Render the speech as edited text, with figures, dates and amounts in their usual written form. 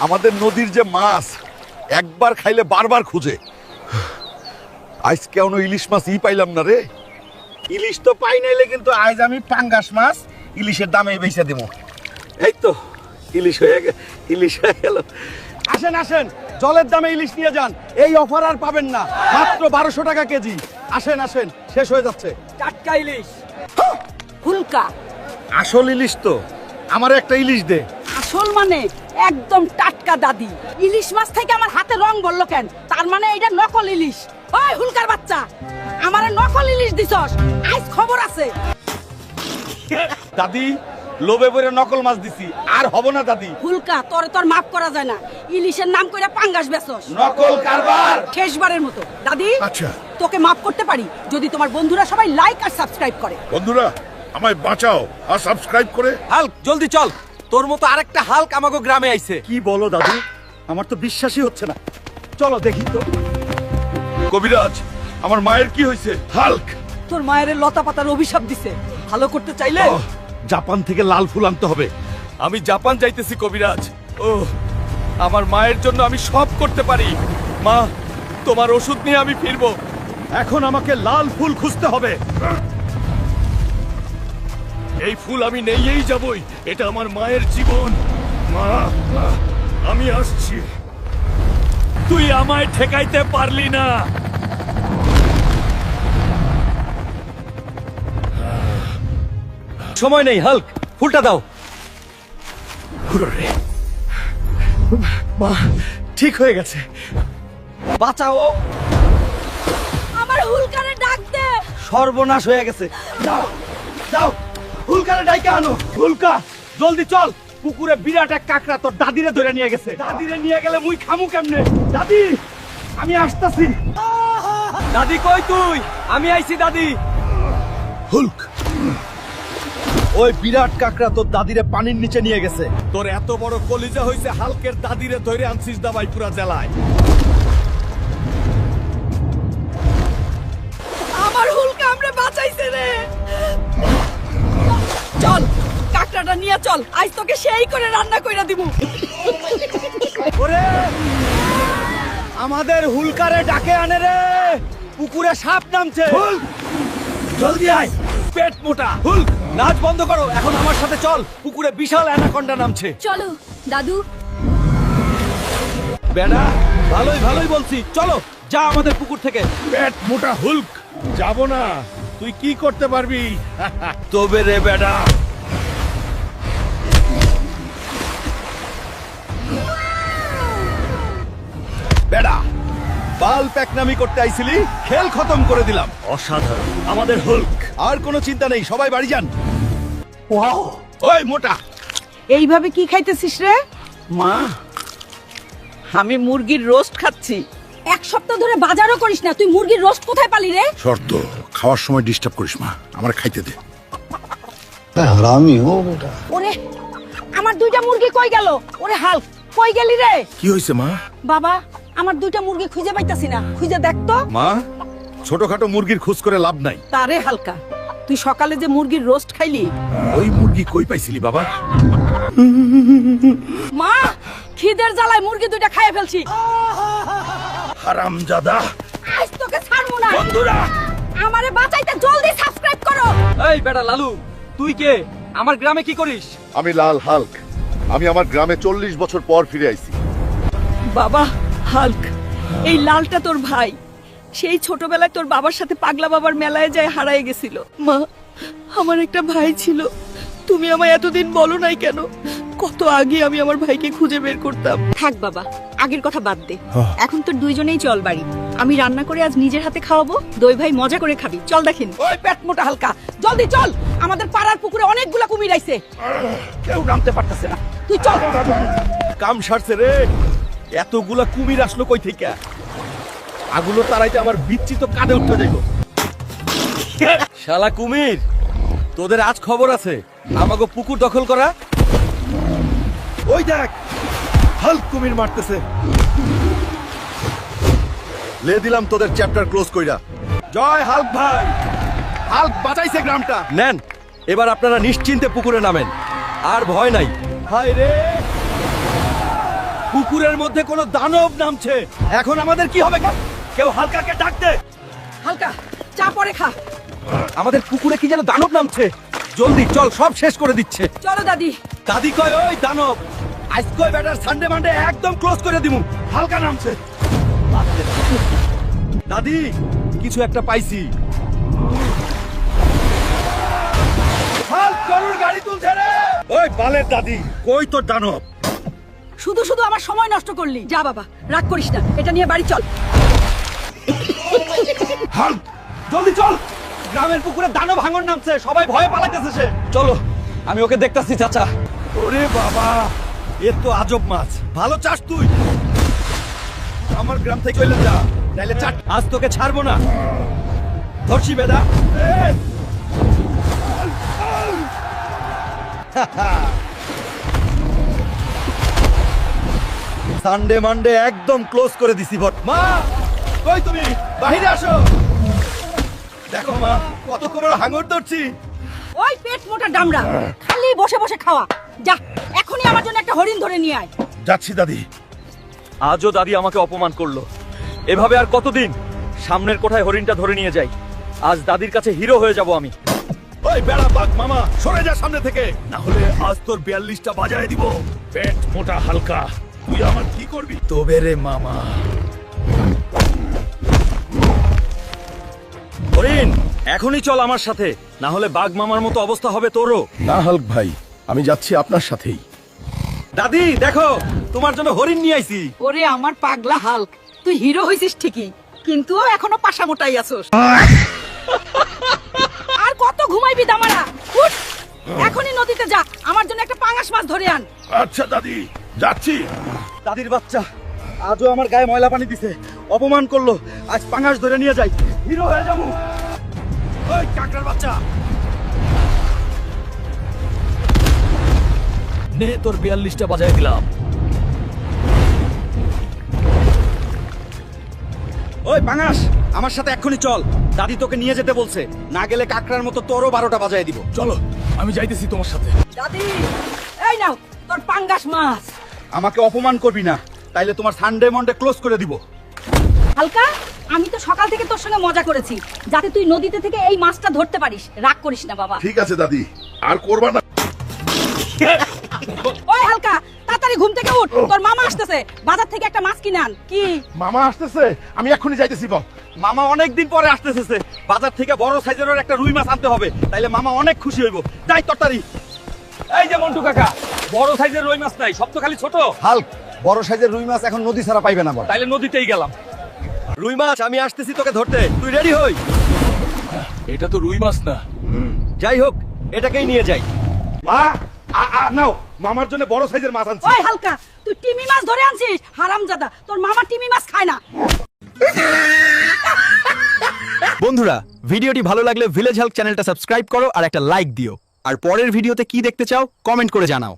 আমাদের নদীর যে মাছ একবার খাইলে বারবার খুঁজে। আজ কেন ইলিশ মাছ পাইলাম না রে। ইলিশ তো পাই নাইলে কিন্তু আজ আমি পাঙ্গাস মাছ ইলিশের দামে বেচে দেবো। এই তো ইলিশ হয়ে গেল। আসেন আসেন, জলের দামে ইলিশ নিয়ে যান। এই অফার আর পাবেন না, মাত্র 1200 টাকা কেজি। আসেন আসেন, শেষ হয়ে যাচ্ছে। টাটকা ইলিশ। হুলকা আসল ইলিশ তো, আমার একটা ইলিশ দে। আসল মানে একদম টাটকা দাদি। ইলিশ মাছ থেকে আমার হাতে রং বললো কেন? তার মানে এটা নকল ইলিশ। ওই হুলকার বাচ্চা, আমারে নকল ইলিশ দিছস, আজ খবর আছে। দাদি, লোভে পড়ে নকল মাছ দিছি, আর হব না দাদি। হুলকা, তোর মাফ করা যায় না। ইলিশের নাম কইরা পাঙ্গাস বেচস, নকল কারবার। শেষবারের মতো দাদি, আচ্ছা তোকে মাফ করতে পারি যদি তোমার বন্ধুরা সবাই লাইক আর সাবস্ক্রাইব করে। বন্ধুরা আমায় বাঁচাও আর সাবস্ক্রাইব করে। হাল্ক জলদি চল, তোর মতো আরেকটা হাল্ক আমাগো গ্রামে আইছে। কি বলো দাদু, আমার তো বিশ্বাসই হচ্ছে না। চলো দেখি তো। কবিরাজ, আমার মায়ের কি হয়েছে? হাল্ক। তোর মায়ের লতা পাতার অভিশাপ দিছে, ভালো করতে চাইলে জাপান থেকে লাল ফুল আনতে হবে। আমি জাপান যাইতেছি কবিরাজ। ও, আমার মায়ের জন্য আমি সব করতে পারি। মা, তোমার ওষুধ নিয়ে আমি ফিরবো। এখন আমাকে লাল ফুল খুঁজতে হবে। এই ফুল আমি নেইয়েই যাবই, এটা আমার মায়ের জীবন। মা, আমি আসছি। তুই আমায় ঠেকাইতে পারলি না। সময় নেই হাল্ক, ফুলটা দাও। মা ঠিক হয়ে গেছে, বাঁচাও। আমার হুলকারে ডাক দে। সর্বনাশ হয়ে গেছে। যাও যাও, হুলকারে ডাইকে আনো। হুলকা, জলদি চল। পুকুরে বিরাট এক কাকড়া তোর দাদিরে ধরে নিয়ে গেছে। দাদিরে নিয়ে গেলে মুই খামু কেমনে? দাদি, আমি আসতাছি। দাদি কই তুই? আমি আইছি দাদি। হুল্ক, ওই বিরাট কাকড়া তোর দাদিরে পানির নিচে নিয়ে গেছে। তোর এত বড় কলিজা হইছে হালকের দাদিরে ধরে আনছিস দাবাই পুরা জেলায়। আমার হুলকা আমরা বাঁচাইছে রে। চল, কাকড়াটা নিয়ে চল, আজ তোকে সেই করে রান্না কইরা দিমু। ওরে, আমাদের হুলকারে ডাকে আনে রে। পুকুরে সাপ নামছে। জলদি আয়। পেট মোটা হুল্ক, নাচ বন্ধ করো, এখন আমার সাথে চল। পুকুরে বিশাল অ্যানাকন্ডা নামছে। চলো দাদু। বেড়া, ভালোই বলছি, চলো যা আমাদের পুকুর থেকে। পেট মোটা হুল্ক, যাব না। তুই কি করতে পারবি? তবে রে বেড়া। বেড়া, বাল প্যাকনামি করতে আইছিলি, খেল খতম করে দিলাম। অসাধারণ আমাদের হুলক। আর কোনো চিন্তা নেই, সবাই বাড়ি যান। ওয়াও, ওই মোটা। এইভাবে কি খাইতেছিস রে? মা, আমি মুরগির রোস্ট খাচ্ছি। এক সপ্তাহ ধরে বাজারও করিস না, তুই মুরগির রোস্ট কোথায় পালি রে? শর্ত, খাওয়ার সময় ডিস্টার্ব করিস মা, আমার খাইতে দে। हरामी हो बेटा। ওরে, আমার দুইটা মুরগি কই গেল? ওরে হাল্ক, কই গেলি রে? কি হয়েছে মা? বাবা, আমার দুইটা মুরগি খুঁজে পাইতাছি না, খুঁজে দেখ তো। মা, ছোটখাটো মুরগির খোঁজ করে লাভ নাই। তারে হালকা, তুই সকালে যে মুরগির রোস্ট খাইলি, ওই মুরগি কই পাইছিলি বাবা? মা খিদের জ্বালায় মুরগি দুইটা খাইয়ে ফেলছি। হারামজাদা। আজ তোকে ছাড়বো না। বন্ধুরা, আমারে বাঁচাইতে জলদি সাবস্ক্রাইব করো। এই বেটা লালু, তুই কে? আমার গ্রামে কি করিস? আমি লাল হাল্ক, আমি আমার গ্রামে 40 বছর পর ফিরে আইছি। বাবা হাল্ক, এই লালটা তোর ভাই। সেই ছোটবেলায় তোর বাবার সাথে পাগলা বাবার মেলায় যায় হারায় গেছিল। মা, আমার একটা ভাই ছিল, তুমি আমায় এতদিন বলো নাই কেন? কত আগে আমি আমার ভাইকে খুঁজে বের করতাম। থাক বাবা, আগের কথা বাদ দে। এখন তো দুইজনেই চল বাড়ি। আমি রান্না করে আজ নিজের হাতে খাওয়াবো, দই ভাই মজা করে খাবি। চল দেখেন। ওই পেট মোটা হালকা, জলদি চল। আমাদের পাড়ার পুকুরে অনেকগুলা কুমির আইছে, কেউ নামতে পারতেছে না। তুই চল। কাম সারছে রে। এতগুলা কুমির আসলো কই থেকে? আগুলো তারাইতে আমার বিচ্ছি তো কাঁধে উঠতে যাইব। শালা কুমির, তোদের আজ খবর আছে। আমাগো পুকুর দখল করা। ওই দেখ, হাল্ক কুমির মারতেছে। লে দিলাম তোদের চ্যাপ্টার ক্লোজ কইরা। জয় হাল্ক ভাই, হাল্ক বাঁচাইছে গ্রামটা। নেন, এবার আপনারা নিশ্চিন্তে পুকুরে নামেন, আর ভয় নাই। হায় রে, পুকুরের মধ্যে কোনো দানব নামছে। এখন আমাদের কি হবে? কেউ হালকাকে ডাক দে। হালকা চা পরে খা। আমাদের পুকুরে কি যেন দানব নামছে। জলদি চল, সব শেষ করে দিচ্ছে। চলো দাদি। দাদি কয় ওই দানব আজ কয় ব্যাটার সানডে মানডে একদম ক্লোজ করে দিমু। হালকা নামছে। দাদি কিছু একটা পাইছি। হাল্ক গরুর গাড়ি তুলছে রে। ওই বালের দাদি কই তোর দানব? শুধু শুধু আমার সময় নষ্ট করলি। যা বাবা, রাগ করিস না, এটা নিয়ে বাড়ি চল। হাল্ক জলদি চল, গ্রামের পুকুরে দানব ভাঙন নামছে, সবাই ভয়ে পালাইতেছে সে। চলো আমি ওকে দেখতাছি চাচা। ওরে বাবা এ তো আজব মাছ। ভালো চাস তুই, আমার গ্রাম থেকে চলে যা, নাইলে চাট। আজ তোকে ছাড়বো না। ধরছি বেদা। সানডে মানডে একদম ক্লোজ করে দিছি। বট মা কই তুমি? বাইরে আসো। দেখো মা কত বড় হাঙর ধরছি। ওই পেট মোটা ডামরা, খালি বসে বসে খাওয়া। যা এখনই আমার জন্য একটা হরিণ ধরে নিয়ে আয়। যাচ্ছি দাদি। আজও দাদি আমাকে অপমান করলো। এভাবে আর কতদিন? সামনের কোঠায় হরিণটা ধরে নিয়ে যাই। আজ দাদির কাছে হিরো হয়ে যাব আমি। ওই বেড়া বাঘ মামা সরে যা সামনে থেকে, না হলে আজ তোর 42টা বাজায় দিব। পেট মোটা হালকা, তুই আমার কি করবি? তবে রে মামা। হরিণ এখনই চল আমার সাথে, না হলে বাঘ মামার মতো অবস্থা হবে তোরও। না হাল্ক ভাই, আমি যাচ্ছি আপনার সাথেই। দাদি দেখো তোমার জন্য হরিণ নিয়ে আইছি। ওরে আমার পাগলা হাল্ক, তুই হিরো হইছিস ঠিকই, কিন্তু এখনো পাশা মোটাই আছোস। আর কত ঘুমাইবি দামারা? উঠ, এখনই নদীতে যা, আমার জন্য একটা পাঙাশ মাছ ধরে আন। আচ্ছা দাদি, যাচ্ছি। দাদির বাচ্চা আজও আমার গায়ে ময়লা পানি দিছে, অপমান করলো। আজ পাঙাশ ধরে নিয়ে যাই, হিরো হয়ে যাবো। ওই কাকড়ার বাচ্চা নে তোর 42টা বাজায় দিলাম। ওই পাঙাশ আমার সাথে এক্ষুনি চল, দাদি তোকে নিয়ে যেতে বলছে। না গেলে কাকড়ার মতো তোরও 12টা বাজায় দিব। চলো আমি যাইতেছি তোমার সাথে। দাদি এই নাও তোর পাঙ্গাস মাছ। আমাকে অপমান করবি না, তাইলে তোমার সানডে মন্ডে ক্লোজ করে দিব। হালকা, আমি তো সকাল থেকে তোর সঙ্গে মজা করেছি যাতে তুই নদীতে থেকে এই মাছটা ধরতে পারিস। রাগ করিস না বাবা। ঠিক আছে দাদি, আর করবা না। ওই হালকা, তাড়াতাড়ি ঘুম থেকে উঠ, তোর মামা আসতেছে, বাজার থেকে একটা মাছ কিনে আন। কি? মামা আসতেছে, আমি এক্ষুনি যাইতেছি। বল মামা অনেকদিন পরে আসতেছে, বাজার থেকে বড় সাইজের একটা রুই মাছ আনতে হবে, তাইলে মামা অনেক খুশি হইব। যাই তরতারি। এই যে মন্টু কাকা, বড় সাইজের রুই মাছ নাই, সব তো খালি ছোট। হাল্ক বড় সাইজের রুই মাছ এখন নদী ছাড়া পাইবে না। বল তাইলে নদীতেই গেলাম। রুই মাছ আমি আসতেছি তোকে ধরতে, তুই রেডি হই। এটা তো রুই মাছ না। যাই হোক এটাকেই নিয়ে যাই। মা নাও, মামার জন্য বড় সাইজের মাছ আনছি। ওই হালকা, তুই টিমি মাছ ধরে আনছিস? হারামজাদা, তোর মামা টিমি মাছ খায় না। বন্ধুরা, ভিডিওটি ভালো লাগলে ভিলেজ হেল্প চ্যানেলটা সাবস্ক্রাইব করো আর একটা লাইক দিও। আর পরের ভিডিওতে কি দেখতে চাও কমেন্ট করে জানাও।